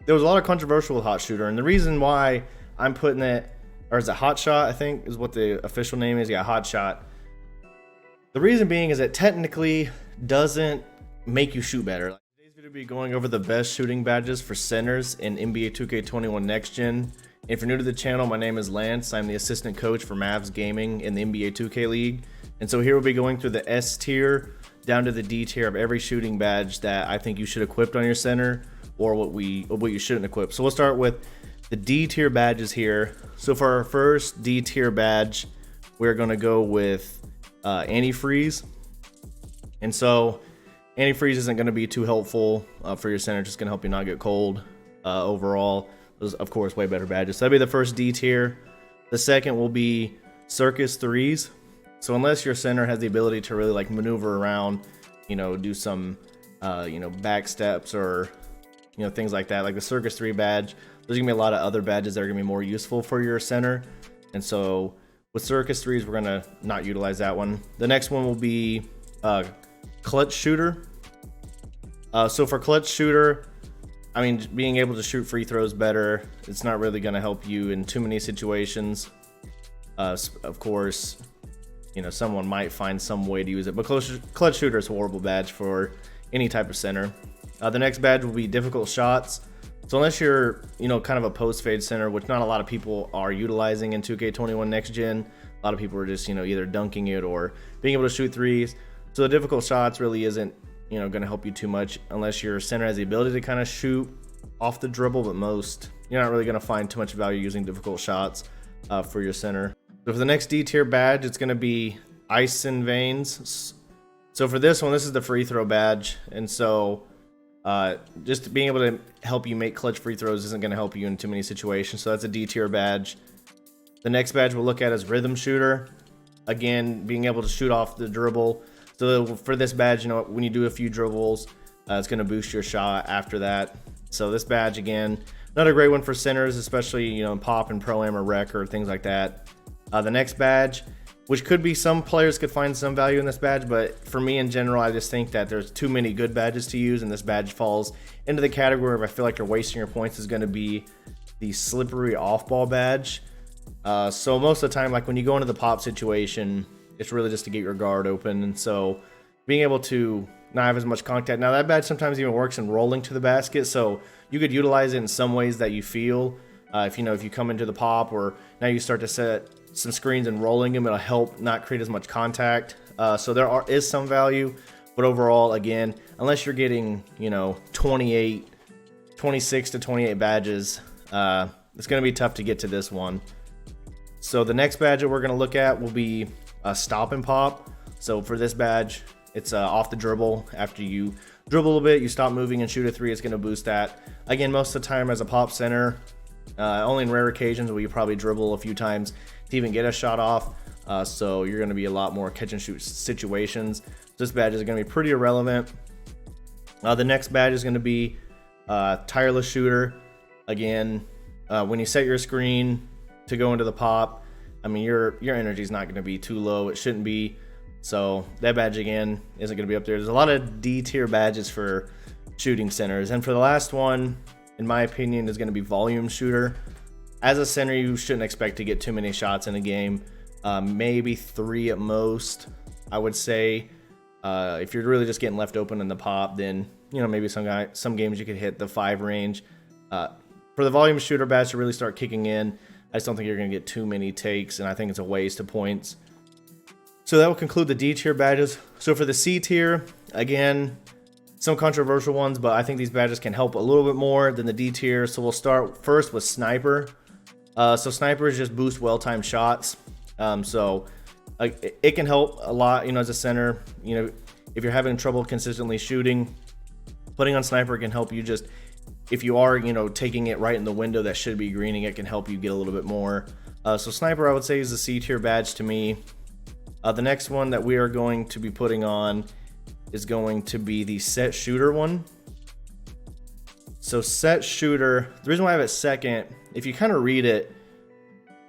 there was a lot of controversial with hot shooter, and the reason why I'm putting it, or is it hot shot, I think is what the official name is. Yeah, hot shot. The reason being is it technically doesn't make you shoot better. Today's video will be going over the best shooting badges for centers in NBA 2K21 Next Gen. If you're new to the channel, my name is Lance. I'm the assistant coach for Mavs Gaming in the NBA 2K League. And so here we'll be going through the S tier down to the D tier of every shooting badge that I think you should equip on your center, or what you shouldn't equip. So we'll start with the D tier badges here. So for our first D tier badge, we're going to go with Antifreeze. And so Antifreeze isn't going to be too helpful for your center, just going to help you not get cold overall. Those, of course, way better badges. So that'll be the first D tier. The second will be Circus Threes. So unless your center has the ability to really like maneuver around, do some back steps or things like that, like the Circus 3 badge, there's gonna be a lot of other badges that are gonna be more useful for your center. And so with Circus 3s, we're gonna not utilize that one. The next one will be Clutch Shooter. So for Clutch Shooter, I mean, being able to shoot free throws better, it's not really gonna help you in too many situations. Of course, someone might find some way to use it, but Clutch Shooter is a horrible badge for any type of center. The next badge will be Difficult Shots. So unless you're, kind of a post fade center, which not a lot of people are utilizing in 2K21 Next Gen, a lot of people are just, either dunking it or being able to shoot threes. So the Difficult Shots really isn't, going to help you too much unless your center has the ability to kind of shoot off the dribble, but you're not really going to find too much value using Difficult Shots for your center. So for the next D tier badge, it's going to be Ice and Veins. So for this one, this is the free throw badge, and so just being able to help you make clutch free throws isn't going to help you in too many situations. So that's a D tier badge. The next badge we'll look at is Rhythm Shooter. Again, being able to shoot off the dribble. So for this badge, when you do a few dribbles, it's going to boost your shot after that. So this badge, again, another great one for centers, especially in pop and pro am or rec or things like that. The next badge, which could be, some players could find some value in this badge, but for me in general, I just think that there's too many good badges to use, and this badge falls into the category of I feel like you're wasting your points, is going to be the Slippery Off-Ball badge. So most of the time, like when you go into the pop situation, it's really just to get your guard open, and so being able to not have as much contact. Now that badge sometimes even works in rolling to the basket, so you could utilize it in some ways that you feel. If you come into the pop, or now you start to set some screens and rolling them, it'll help not create as much contact. So there is some value, but overall, again, unless you're getting 26 to 28 badges, it's going to be tough to get to this one. So the next badge that we're going to look at will be Stop and Pop. So for this badge, it's off the dribble. After you dribble a little bit, you stop moving and shoot a three, it's going to boost that. Again, most of the time as a pop center, only in rare occasions will you probably dribble a few times to even get a shot off. So you're going to be a lot more catch and shoot situations. This badge is going to be pretty irrelevant. The next badge is going to be Tireless Shooter. Again, when you set your screen to go into the pop, I mean, your energy is not going to be too low. It shouldn't be. So that badge, again, isn't going to be up there. There's a lot of D tier badges for shooting centers. And for the last one, in my opinion, is going to be Volume Shooter. As a center, you shouldn't expect to get too many shots in a game. Maybe 3 at most, I would say. If you're really just getting left open in the pop, then maybe some games you could hit the 5 range. For the Volume Shooter badge to really start kicking in, I just don't think you're going to get too many takes, and I think it's a waste of points. So that will conclude the D tier badges. So for the C tier, again, some controversial ones, but I think these badges can help a little bit more than the D tier. So we'll start first with Sniper. So Sniper is just boost well-timed shots. So it can help a lot, as a center. If you're having trouble consistently shooting, putting on Sniper can help you. Just if you are, taking it right in the window that should be greening, it can help you get a little bit more. So Sniper, I would say, is a C tier badge to me. The next one that we are going to be putting on is going to be the Set Shooter one. So Set Shooter, the reason why I have it second, if you kind of read it,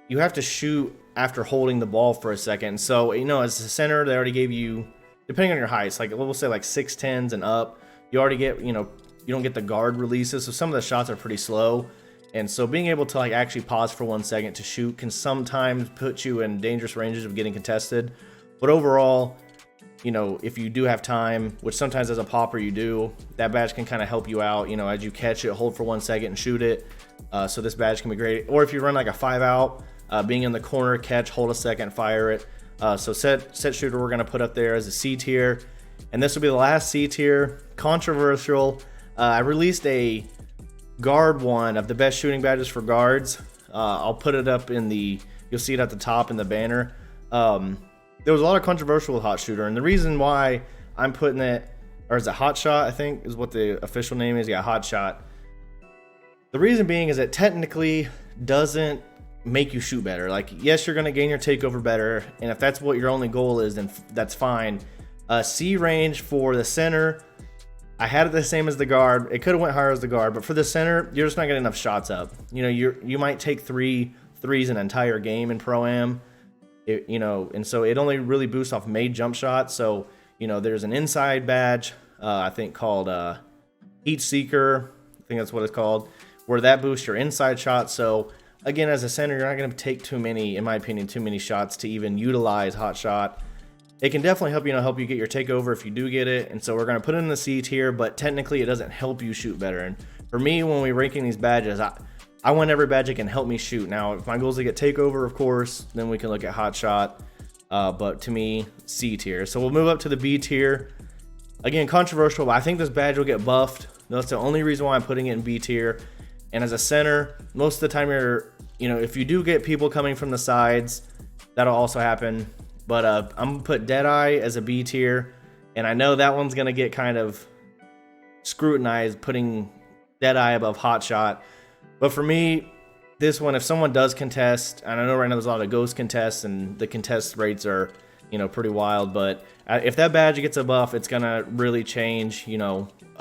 you have to shoot after holding the ball for a second. So, as a center, they already gave you, depending on your heights, like we'll say like 6'10s and up, you already get, you don't get the guard releases, so some of the shots are pretty slow. And so being able to like actually pause for 1 second to shoot can sometimes put you in dangerous ranges of getting contested. But overall, you know, if you do have time, which sometimes as a popper you do, that badge can kind of help you out, you know, as you catch it, hold for 1 second and shoot it. So this badge can be great. Or if you run like a 5 out, being in the corner, catch, hold a second, fire it. So set shooter we're gonna put up there as a C tier. And this will be the last C tier. Controversial. I released a guard one of the best shooting badges for guards. I'll put it up in the, you'll see it at the top in the banner. There was a lot of controversial with hot shooter, and the reason why I'm putting it, or is it hot shot, I think is what the official name is. Yeah, hot shot. The reason being is it technically doesn't make you shoot better. Like, yes, you're going to gain your takeover better, and if that's what your only goal is, then that's fine. C range for the center, I had it the same as the guard. It could have went higher as the guard, but for the center, you're just not getting enough shots up. You know, you might take 3 threes an entire game in Pro-Am, you know, and so it only really boosts off made jump shots. So, you know, there's an inside badge, I think called Heat Seeker, I think that's what it's called, where that boosts your inside shot. So again, as a center, you're not going to take too many, in my opinion, too many shots to even utilize hot shot. It can definitely help you, help you get your takeover if you do get it. And so we're going to put it in the C tier, but technically it doesn't help you shoot better. And for me, when we're ranking these badges, I want every badge that can help me shoot. Now, if my goal is to get takeover, of course, then we can look at hot shot. But to me, C tier. So we'll move up to the B tier. Again, controversial, but I think this badge will get buffed. That's the only reason why I'm putting it in B tier. And as a center, most of the time if you do get people coming from the sides, that'll also happen. But I'm gonna put Deadeye as a B tier, and I know that one's gonna get kind of scrutinized, putting Deadeye above Hot Shot. But for me, this one, if someone does contest, and I know right now there's a lot of ghost contests, and the contest rates are, pretty wild. But if that badge gets a buff, it's gonna really change, a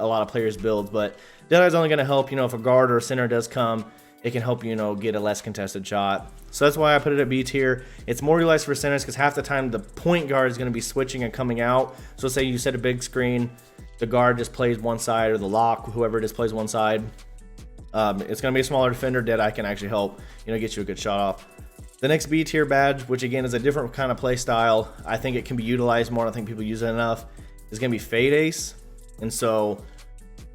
lot of players' builds. But Deadeye's only gonna help, if a guard or a center does come, it can help you, get a less contested shot. So that's why I put it at B tier. It's more utilized for centers because half the time the point guard is going to be switching and coming out. So say you set a big screen, the guard just plays one side, or the lock, whoever it is, plays one side. It's going to be a smaller defender. Deadeye can actually help, get you a good shot off. The next B tier badge, which again is a different kind of play style, I think it can be utilized more. I don't think people use it enough. Is going to be Fade Ace. And so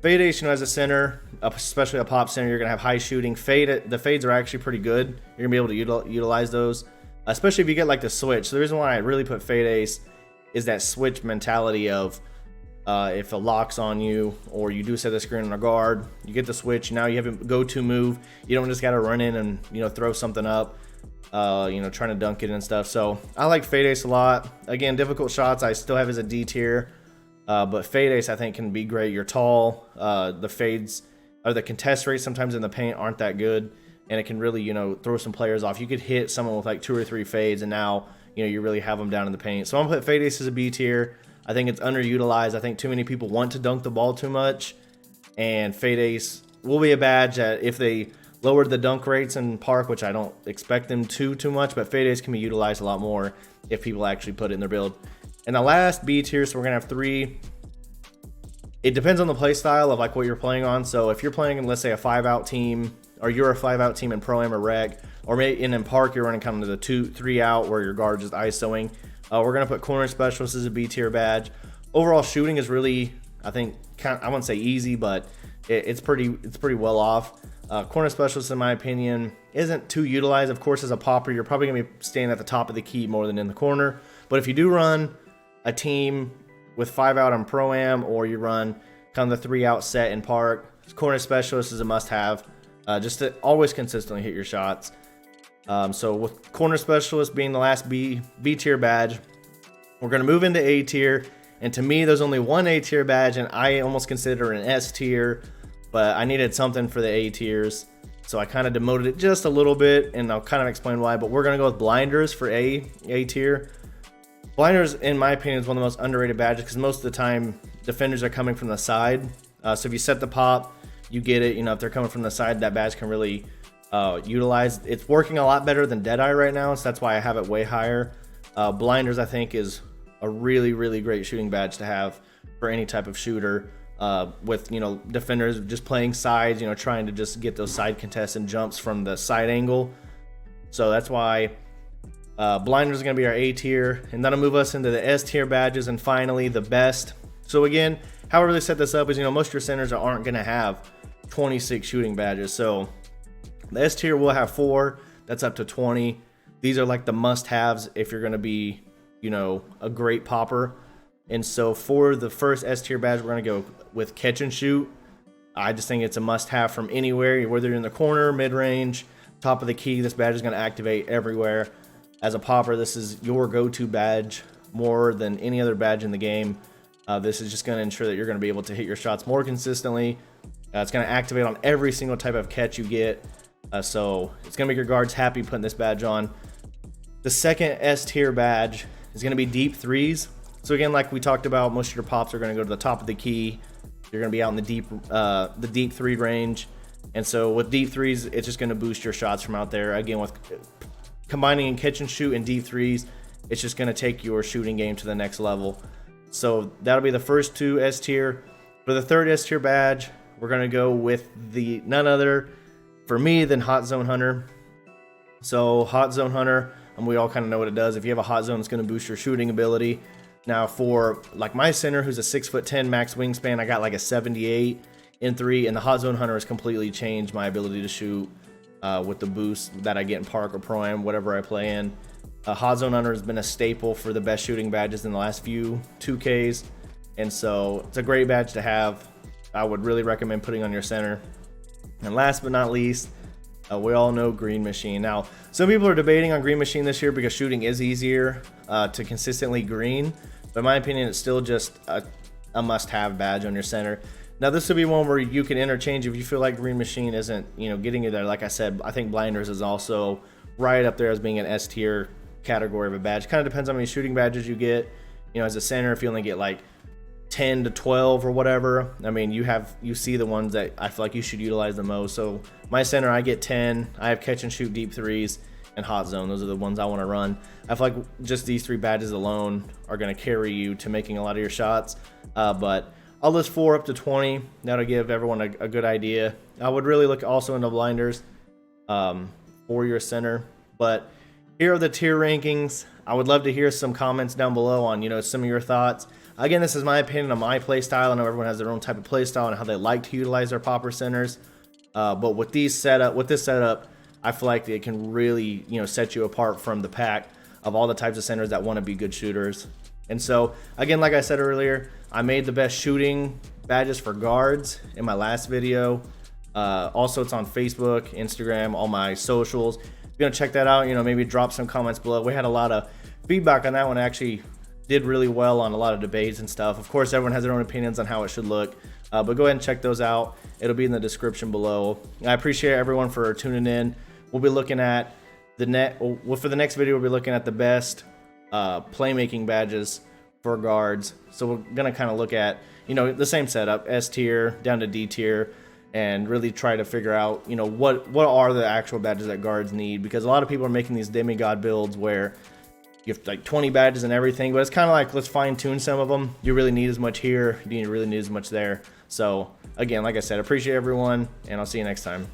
Fade Ace, as a center, especially a pop center, you're going to have high shooting. The fades are actually pretty good. You're going to be able to utilize those, especially if you get like the switch. So the reason why I really put Fade Ace is that switch mentality of if a lock's on you, or you do set the screen on a guard, you get the switch. Now you have a go-to move. You don't just got to run in and, throw something up, trying to dunk it and stuff. So I like Fade Ace a lot. Again, difficult shots I still have as a D tier. But Fade Ace, I think, can be great. You're tall. The fades, or the contest rates sometimes in the paint aren't that good, and it can really, throw some players off. You could hit someone with like 2 or 3 fades, and now, you really have them down in the paint. So I'm gonna put Fade Ace as a B tier. I think it's underutilized. I think too many people want to dunk the ball too much, and Fade Ace will be a badge that if they lowered the dunk rates in Park, which I don't expect them to too much, but Fade Ace can be utilized a lot more if people actually put it in their build. And the last B tier, so we're going to have 3. It depends on the play style of like what you're playing on. So if you're playing in, let's say, a 5-out team, or you're a 5-out team in Pro-Am or Rec, or maybe in Park you're running kind of the 2-3 out where your guard just ISOing, we're going to put Corner Specialist as a B tier badge. Overall shooting is really, I think, I wouldn't say easy, but it's pretty well off. Corner Specialist, in my opinion, isn't too utilized. Of course, as a popper, you're probably going to be staying at the top of the key more than in the corner. But if you do run a team with 5-out on Pro-Am, or you run kind of the 3-out set in Park, Corner Specialist is a must-have, just to always consistently hit your shots. So with Corner Specialist being the last B tier badge, we're going to move into A tier. And to me, there's only one A tier badge, and I almost consider it an S tier, but I needed something for the A tiers, so I kind of demoted it just a little bit, and I'll kind of explain why. But we're going to go with Blinders for A tier. Blinders, in my opinion, is one of the most underrated badges because most of the time defenders are coming from the side. So if you set the pop, you get it. If they're coming from the side, that badge can really utilize. It's working a lot better than Deadeye right now, so that's why I have it way higher. Blinders, I think, is a really, really great shooting badge to have for any type of shooter. with, you know, defenders just playing sides, you know, trying to just get those side contestant jumps from the side angle. So that's why blinders is going to be our A tier, and that'll move us into the S tier badges, and finally the best. So again, how I really set this up is, you know, most of your centers aren't going to have 26 shooting badges. So the S tier will have 4. That's up to 20. These are like the must-haves if you're going to be, you know, a great popper. And so for the first S tier badge, we're going to go with catch and shoot. I just think it's a must-have from anywhere, whether you're in the corner, mid-range, top of the key. This badge is going to activate everywhere. As a popper, this is your go-to badge more than any other badge in the game. This is just going to ensure that you're going to be able to hit your shots more consistently. It's going to activate on every single type of catch you get. So it's going to make your guards happy putting this badge on. The second S tier badge is going to be deep threes. So again, like we talked about, most of your pops are going to go to the top of the key. You're going to be out in the deep three range. And so with deep threes, it's just going to boost your shots from out there. Again, with combining catch and shoot and deep threes, it's just going to take your shooting game to the next level. So that'll be the first 2 S tier. For the third S tier badge, we're going to go with the none other for me than Hot Zone Hunter. So Hot Zone Hunter, and we all kind of know what it does. If you have a hot zone, it's going to boost your shooting ability. Now for like my center, who's a 6'10" max wingspan, I got like a 78 in 3, and the Hot Zone Hunter has completely changed my ability to shoot with the boost that I get in Park or Pro-Am, whatever I play in. Hot Zone Hunter has been a staple for the best shooting badges in the last few 2Ks, and so it's a great badge to have. I would really recommend putting on your center. And last but not least, we all know Green Machine. Now, some people are debating on Green Machine this year because shooting is easier to consistently green, but in my opinion, it's still just a must-have badge on your center. Now, this would be one where you can interchange if you feel like Green Machine isn't, you know, getting you there. Like I said, I think Blinders is also right up there as being an S tier category of a badge. Kind of depends on how many shooting badges you get. You know, as a center, if you only get like 10 to 12 or whatever, I mean, you see the ones that I feel like you should utilize the most. So my center, I get 10. I have catch and shoot, deep threes, and hot zone. Those are the ones I want to run. I feel like just these 3 badges alone are going to carry you to making a lot of your shots. But I'll list 4 up to 20. That'll give everyone a good idea. I would really look also into blinders for your center. But here are the tier rankings. I would love to hear some comments down below on, you know, some of your thoughts. Again, this is my opinion on my play style. I know everyone has their own type of play style and how they like to utilize their popper centers. But with this setup, I feel like it can really, you know, set you apart from the pack of all the types of centers that want to be good shooters. And so, again, like I said earlier, I made the best shooting badges for guards in my last video. Also, it's on Facebook, Instagram, all my socials. If you're going to check that out, you know, maybe drop some comments below. We had a lot of feedback on that one. Actually did really well on a lot of debates and stuff. Of course, everyone has their own opinions on how it should look, but go ahead and check those out. It'll be in the description below. I appreciate everyone for tuning in. We'll be looking at for the next video, we'll be looking at the best playmaking badges for guards. So we're gonna kind of look at, you know, the same setup, S tier down to D tier, and really try to figure out, you know, what are the actual badges that guards need, because a lot of people are making these demigod builds where you have like 20 badges and everything, but it's kind of like, let's fine tune some of them. You really need as much here, you really need as much there. So again, like I said, appreciate everyone, and I'll see you next time.